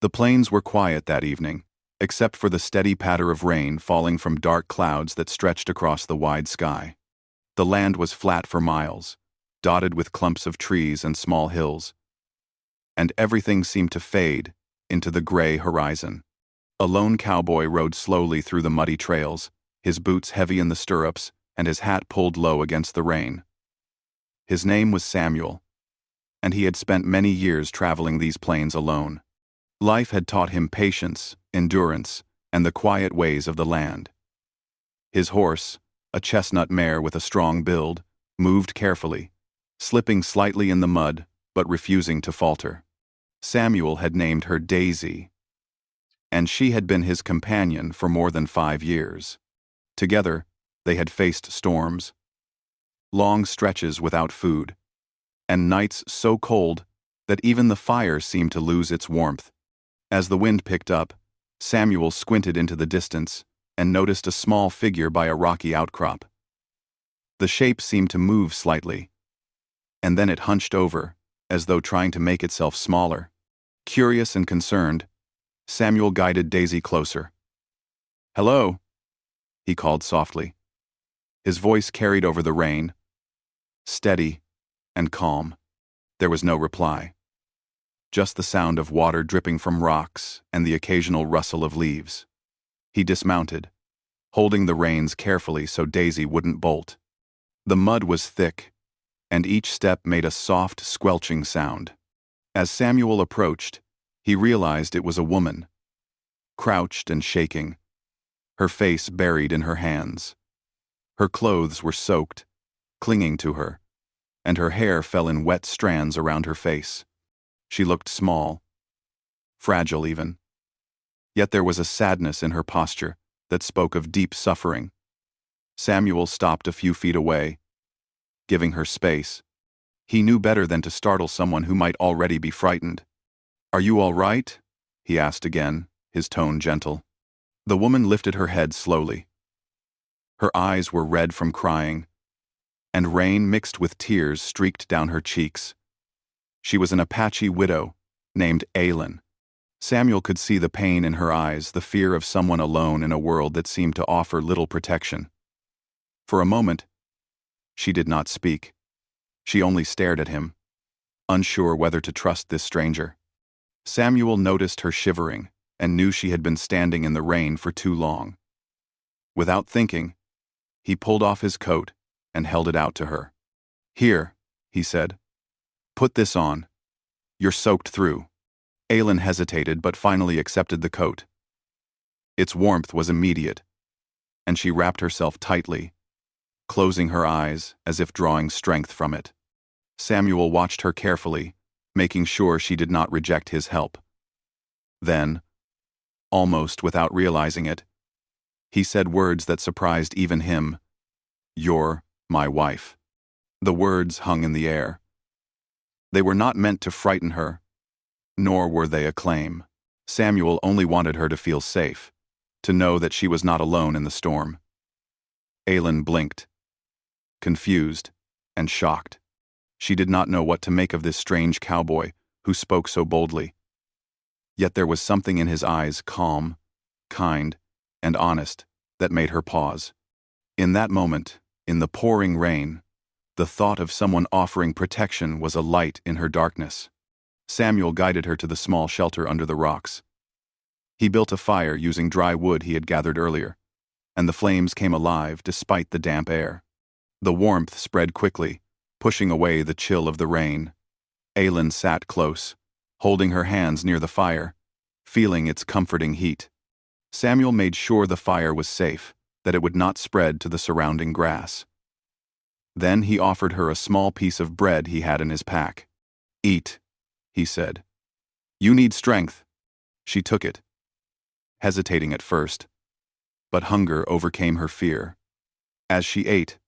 The plains were quiet that evening, except for the steady patter of rain falling from dark clouds that stretched across the wide sky. The land was flat for miles, dotted with clumps of trees and small hills, and everything seemed to fade into the gray horizon. A lone cowboy rode slowly through the muddy trails, his boots heavy in the stirrups and his hat pulled low against the rain. His name was Samuel, and he had spent many years traveling these plains alone. Life had taught him patience, endurance, and the quiet ways of the land. His horse, a chestnut mare with a strong build, moved carefully, slipping slightly in the mud but refusing to falter. Samuel had named her Daisy, and she had been his companion for more than 5 years. Together, they had faced storms, long stretches without food, and nights so cold that even the fire seemed to lose its warmth. As the wind picked up, Samuel squinted into the distance and noticed a small figure by a rocky outcrop. The shape seemed to move slightly, and then it hunched over, as though trying to make itself smaller. Curious and concerned, Samuel guided Daisy closer. "Hello," he called softly. His voice carried over the rain, steady and calm. There was no reply. Just the sound of water dripping from rocks and the occasional rustle of leaves. He dismounted, holding the reins carefully so Daisy wouldn't bolt. The mud was thick, and each step made a soft, squelching sound. As Samuel approached, he realized it was a woman, crouched and shaking, her face buried in her hands. Her clothes were soaked, clinging to her, and her hair fell in wet strands around her face. She looked small, fragile even. Yet there was a sadness in her posture that spoke of deep suffering. Samuel stopped a few feet away, giving her space. He knew better than to startle someone who might already be frightened. "Are you all right?" he asked again, his tone gentle. The woman lifted her head slowly. Her eyes were red from crying, and rain mixed with tears streaked down her cheeks. She was an Apache widow, named Aylin. Samuel could see the pain in her eyes, the fear of someone alone in a world that seemed to offer little protection. For a moment, she did not speak. She only stared at him, unsure whether to trust this stranger. Samuel noticed her shivering and knew she had been standing in the rain for too long. Without thinking, he pulled off his coat and held it out to her. "Here," he said. "Put this on. You're soaked through." Aylin hesitated but finally accepted the coat. Its warmth was immediate, and she wrapped herself tightly, closing her eyes as if drawing strength from it. Samuel watched her carefully, making sure she did not reject his help. Then, almost without realizing it, he said words that surprised even him. "You're my wife." The words hung in the air. They were not meant to frighten her, nor were they a claim. Samuel only wanted her to feel safe, to know that she was not alone in the storm. Aylin blinked, confused and shocked. She did not know what to make of this strange cowboy who spoke so boldly. Yet there was something in his eyes, calm, kind, and honest, that made her pause. In that moment, in the pouring rain, the thought of someone offering protection was a light in her darkness. Samuel guided her to the small shelter under the rocks. He built a fire using dry wood he had gathered earlier, and the flames came alive despite the damp air. The warmth spread quickly, pushing away the chill of the rain. Aylin sat close, holding her hands near the fire, feeling its comforting heat. Samuel made sure the fire was safe, that it would not spread to the surrounding grass. Then he offered her a small piece of bread he had in his pack. "Eat," he said. "You need strength." She took it, hesitating at first, but hunger overcame her fear. As she ate,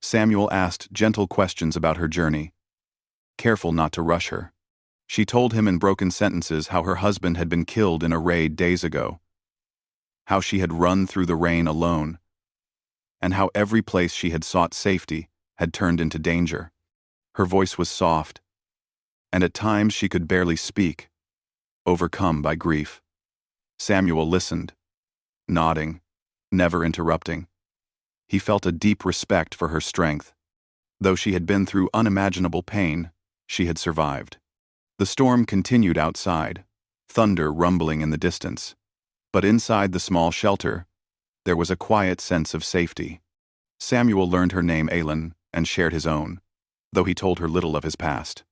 Samuel asked gentle questions about her journey, careful not to rush her. She told him in broken sentences how her husband had been killed in a raid days ago, how she had run through the rain alone, and how every place she had sought safety had turned into danger. Her voice was soft, and at times she could barely speak, overcome by grief. Samuel listened, nodding, never interrupting. He felt a deep respect for her strength. Though she had been through unimaginable pain, she had survived. The storm continued outside, thunder rumbling in the distance. But inside the small shelter, there was a quiet sense of safety. Samuel learned her name Aylin and shared his own, though he told her little of his past.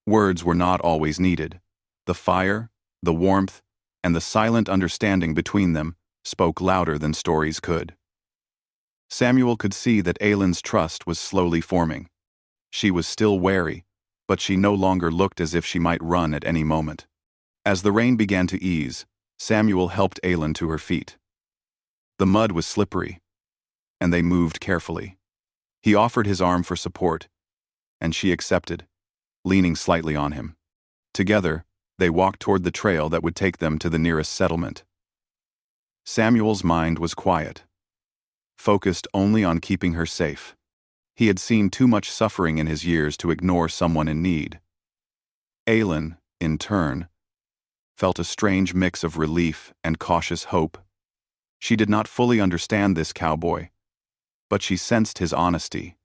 Words were not always needed. The fire, the warmth, and the silent understanding between them spoke louder than stories could. Samuel could see that Aylin's trust was slowly forming. She was still wary, but she no longer looked as if she might run at any moment. As the rain began to ease, Samuel helped Aylin to her feet. The mud was slippery, and they moved carefully. He offered his arm for support, and she accepted, leaning slightly on him. Together, they walked toward the trail that would take them to the nearest settlement. Samuel's mind was quiet, focused only on keeping her safe. He had seen too much suffering in his years to ignore someone in need. Aylin, in turn, felt a strange mix of relief and cautious hope. She did not fully understand this cowboy, but she sensed his honesty.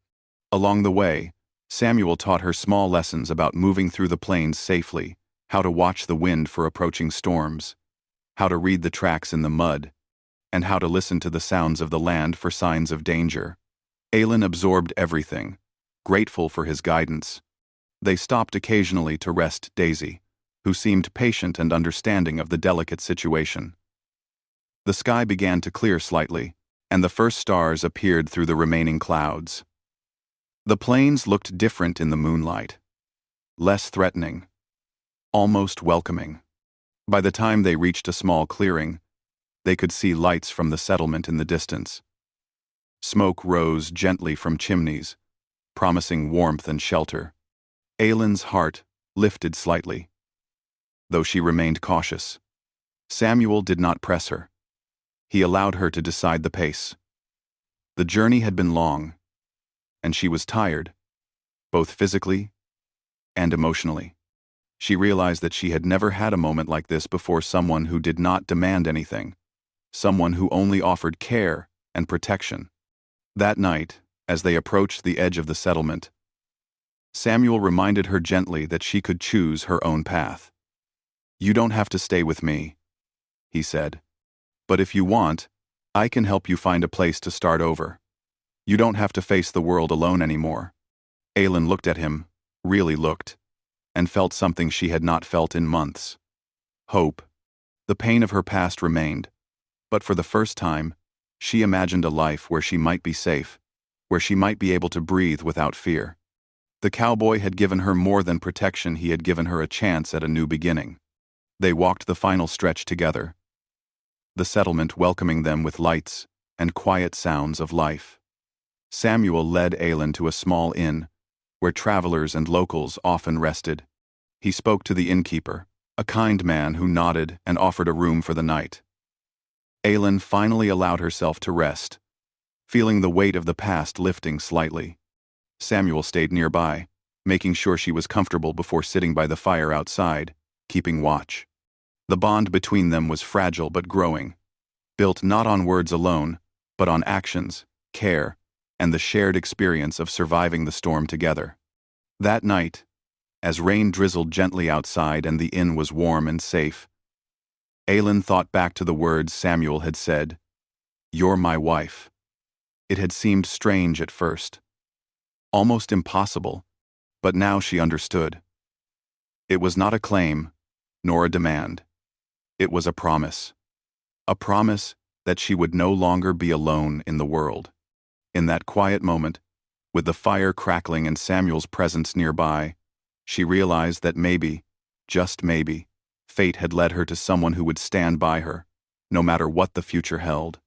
Along the way, Samuel taught her small lessons about moving through the plains safely, how to watch the wind for approaching storms, how to read the tracks in the mud, and how to listen to the sounds of the land for signs of danger. Aylin absorbed everything, grateful for his guidance. They stopped occasionally to rest Daisy, who seemed patient and understanding of the delicate situation. The sky began to clear slightly, and the first stars appeared through the remaining clouds. The plains looked different in the moonlight, less threatening, almost welcoming. By the time they reached a small clearing, they could see lights from the settlement in the distance. Smoke rose gently from chimneys, promising warmth and shelter. Aylin's heart lifted slightly, though she remained cautious. Samuel did not press her. He allowed her to decide the pace. The journey had been long, and she was tired, both physically and emotionally. She realized that she had never had a moment like this before, someone who did not demand anything, someone who only offered care and protection. That night, as they approached the edge of the settlement, Samuel reminded her gently that she could choose her own path. "You don't have to stay with me," he said. "But if you want, I can help you find a place to start over. You don't have to face the world alone anymore." Aylin looked at him, really looked, and felt something she had not felt in months. Hope. The pain of her past remained, but for the first time, she imagined a life where she might be safe, where she might be able to breathe without fear. The cowboy had given her more than protection, he had given her a chance at a new beginning. They walked the final stretch together, the settlement welcoming them with lights and quiet sounds of life. Samuel led Aylin to a small inn, where travelers and locals often rested. He spoke to the innkeeper, a kind man who nodded and offered a room for the night. Aylin finally allowed herself to rest, feeling the weight of the past lifting slightly. Samuel stayed nearby, making sure she was comfortable before sitting by the fire outside, keeping watch. The bond between them was fragile but growing, built not on words alone, but on actions, care, and the shared experience of surviving the storm together. That night, as rain drizzled gently outside and the inn was warm and safe, Aylin thought back to the words Samuel had said, "You're my wife." It had seemed strange at first, almost impossible, but now she understood. It was not a claim, nor a demand. It was a promise that she would no longer be alone in the world. In that quiet moment, with the fire crackling and Samuel's presence nearby, she realized that maybe, just maybe, fate had led her to someone who would stand by her, no matter what the future held.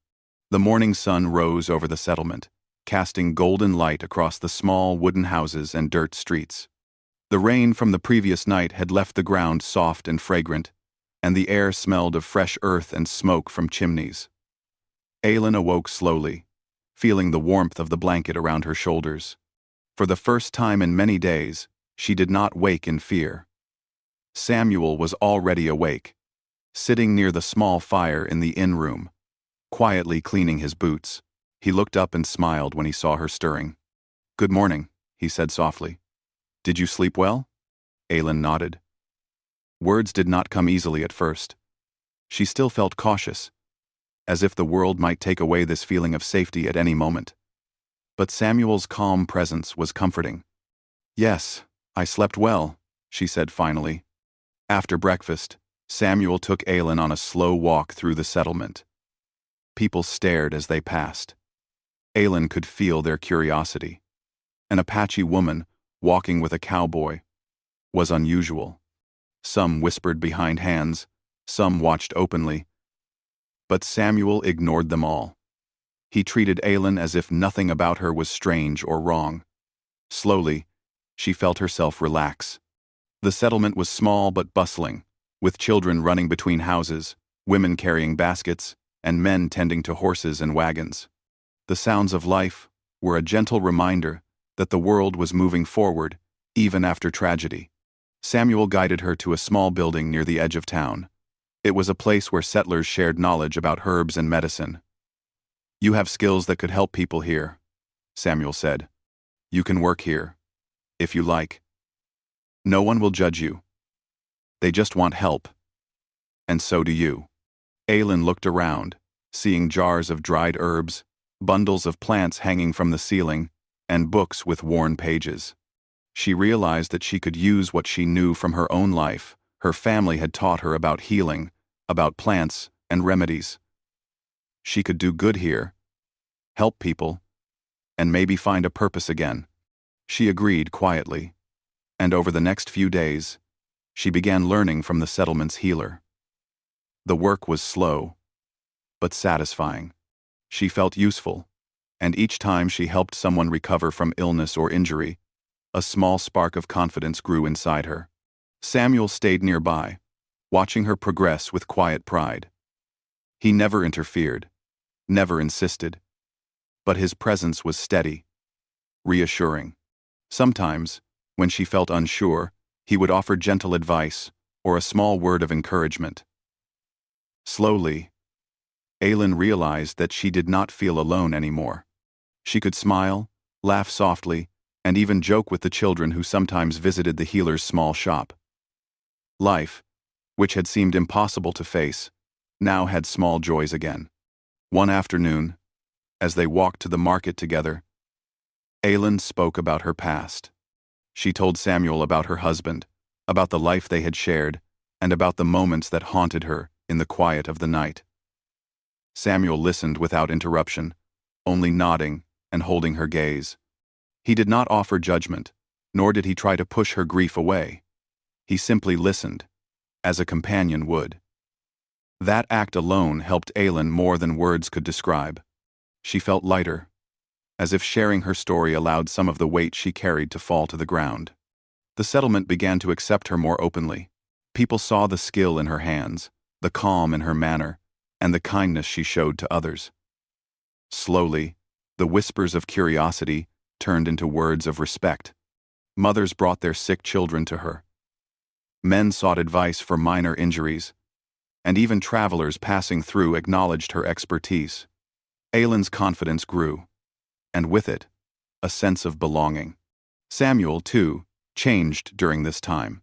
The morning sun rose over the settlement, casting golden light across the small wooden houses and dirt streets. The rain from the previous night had left the ground soft and fragrant, and the air smelled of fresh earth and smoke from chimneys. Aylin awoke slowly, feeling the warmth of the blanket around her shoulders. For the first time in many days, she did not wake in fear. Samuel was already awake, sitting near the small fire in the inn room, quietly cleaning his boots. He looked up and smiled when he saw her stirring. "Good morning," he said softly. "Did you sleep well?" Aylin nodded. Words did not come easily at first. She still felt cautious, as if the world might take away this feeling of safety at any moment. But Samuel's calm presence was comforting. "Yes, I slept well," she said finally. After breakfast, Samuel took Aylin on a slow walk through the settlement. People stared as they passed. Aylin could feel their curiosity. An Apache woman, walking with a cowboy, was unusual. Some whispered behind hands, some watched openly. But Samuel ignored them all. He treated Aylin as if nothing about her was strange or wrong. Slowly, she felt herself relax. The settlement was small but bustling, with children running between houses, women carrying baskets, and men tending to horses and wagons. The sounds of life were a gentle reminder that the world was moving forward, even after tragedy. Samuel guided her to a small building near the edge of town. It was a place where settlers shared knowledge about herbs and medicine. "You have skills that could help people here," Samuel said. "You can work here, if you like. No one will judge you. They just want help. And so do you." Aylin looked around, seeing jars of dried herbs, bundles of plants hanging from the ceiling, and books with worn pages. She realized that she could use what she knew from her own life. Her family had taught her about healing, about plants and remedies. She could do good here, help people, and maybe find a purpose again. She agreed quietly, and over the next few days, she began learning from the settlement's healer. The work was slow, but satisfying. She felt useful, and each time she helped someone recover from illness or injury, a small spark of confidence grew inside her. Samuel stayed nearby, watching her progress with quiet pride. He never interfered, never insisted, but his presence was steady, reassuring. Sometimes, when she felt unsure, he would offer gentle advice or a small word of encouragement. Slowly, Aylin realized that she did not feel alone anymore. She could smile, laugh softly, and even joke with the children who sometimes visited the healer's small shop. Life, which had seemed impossible to face, now had small joys again. One afternoon, as they walked to the market together, Aylin spoke about her past. She told Samuel about her husband, about the life they had shared, and about the moments that haunted her in the quiet of the night. Samuel listened without interruption, only nodding and holding her gaze. He did not offer judgment, nor did he try to push her grief away. He simply listened, as a companion would. That act alone helped Aylin more than words could describe. She felt lighter, as if sharing her story allowed some of the weight she carried to fall to the ground. The settlement began to accept her more openly. People saw the skill in her hands, the calm in her manner, and the kindness she showed to others. Slowly, the whispers of curiosity turned into words of respect. Mothers brought their sick children to her. Men sought advice for minor injuries, and even travelers passing through acknowledged her expertise. Aylin's confidence grew, and with it, a sense of belonging. Samuel, too, changed during this time.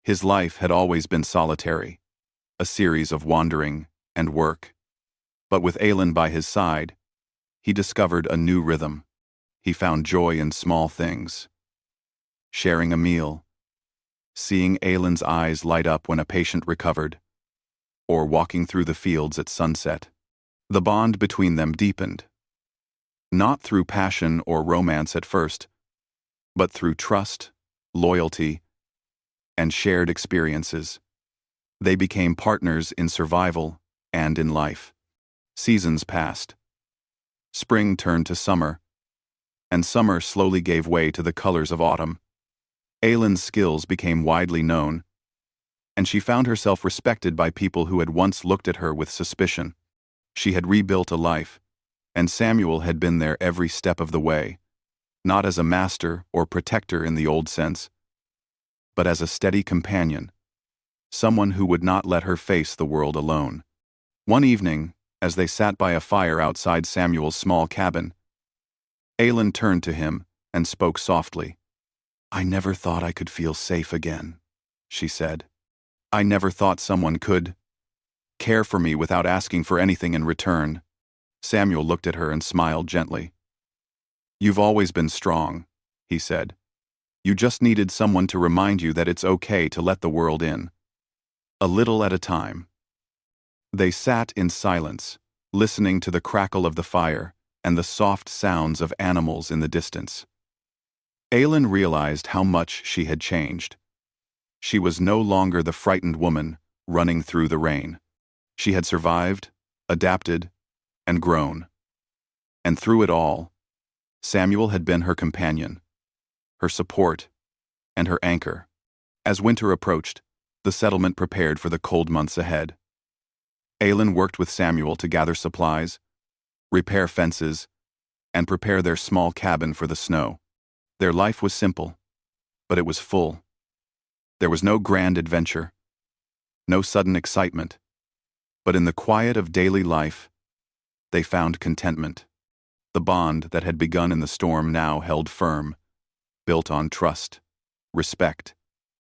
His life had always been solitary, a series of wandering and work. But with Aylin by his side, he discovered a new rhythm. He found joy in small things. Sharing a meal, seeing Aylin's eyes light up when a patient recovered, or walking through the fields at sunset. The bond between them deepened, not through passion or romance at first, but through trust, loyalty, and shared experiences. They became partners in survival and in life. Seasons passed. Spring turned to summer, and summer slowly gave way to the colors of autumn. Aylin's skills became widely known, and she found herself respected by people who had once looked at her with suspicion. She had rebuilt a life, and Samuel had been there every step of the way, not as a master or protector in the old sense, but as a steady companion, someone who would not let her face the world alone. One evening, as they sat by a fire outside Samuel's small cabin, Aylin turned to him and spoke softly. "I never thought I could feel safe again," she said. "I never thought someone could care for me without asking for anything in return." Samuel looked at her and smiled gently. "You've always been strong," he said. "You just needed someone to remind you that it's okay to let the world in. A little at a time." They sat in silence, listening to the crackle of the fire and the soft sounds of animals in the distance. Aylin realized how much she had changed. She was no longer the frightened woman running through the rain. She had survived, adapted, and grown. And through it all, Samuel had been her companion, her support, and her anchor. As winter approached, the settlement prepared for the cold months ahead. Aylin worked with Samuel to gather supplies, repair fences, and prepare their small cabin for the snow. Their life was simple, but it was full. There was no grand adventure, no sudden excitement, but in the quiet of daily life, they found contentment. The bond that had begun in the storm now held firm, built on trust, respect,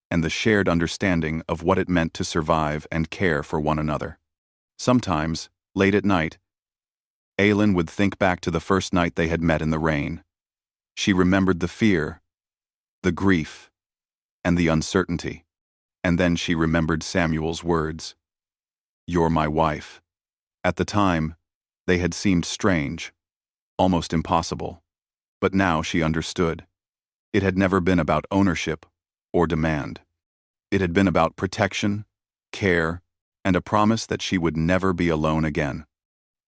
and the shared understanding of what it meant to survive and care for one another. Sometimes, late at night, Aylin would think back to the first night they had met in the rain. She remembered the fear, the grief, and the uncertainty. And then she remembered Samuel's words, "You're my wife." At the time, they had seemed strange, almost impossible. But now she understood. It had never been about ownership or demand. It had been about protection, care, and a promise that she would never be alone again.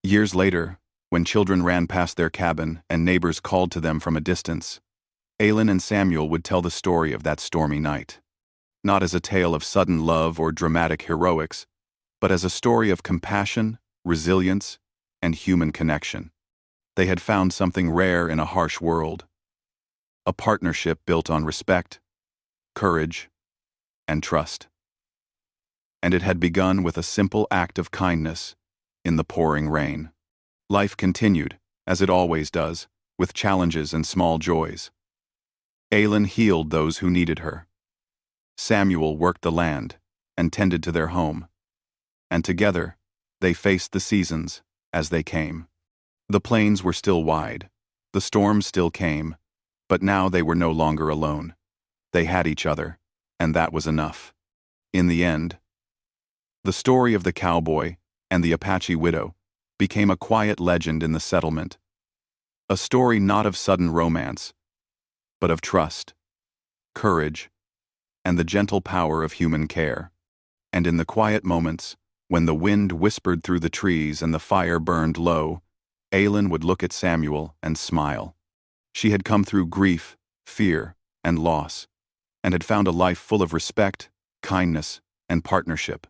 Years later, when children ran past their cabin and neighbors called to them from a distance, Aylin and Samuel would tell the story of that stormy night. Not as a tale of sudden love or dramatic heroics, but as a story of compassion, resilience, and human connection. They had found something rare in a harsh world: a partnership built on respect, courage, and trust. And it had begun with a simple act of kindness in the pouring rain. Life continued, as it always does, with challenges and small joys. Aylin healed those who needed her. Samuel worked the land and tended to their home. And together, they faced the seasons as they came. The plains were still wide, the storms still came, but now they were no longer alone. They had each other, and that was enough. In the end, the story of the cowboy and the Apache widow became a quiet legend in the settlement. A story not of sudden romance, but of trust, courage, and the gentle power of human care. And in the quiet moments, when the wind whispered through the trees and the fire burned low, Aylin would look at Samuel and smile. She had come through grief, fear, and loss, and had found a life full of respect, kindness, and partnership.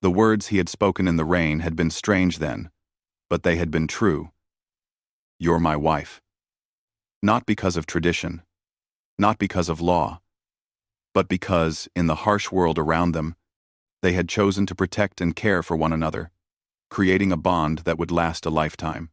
The words he had spoken in the rain had been strange then, but they had been true. "You're my wife." Not because of tradition, not because of law, but because, in the harsh world around them, they had chosen to protect and care for one another, creating a bond that would last a lifetime.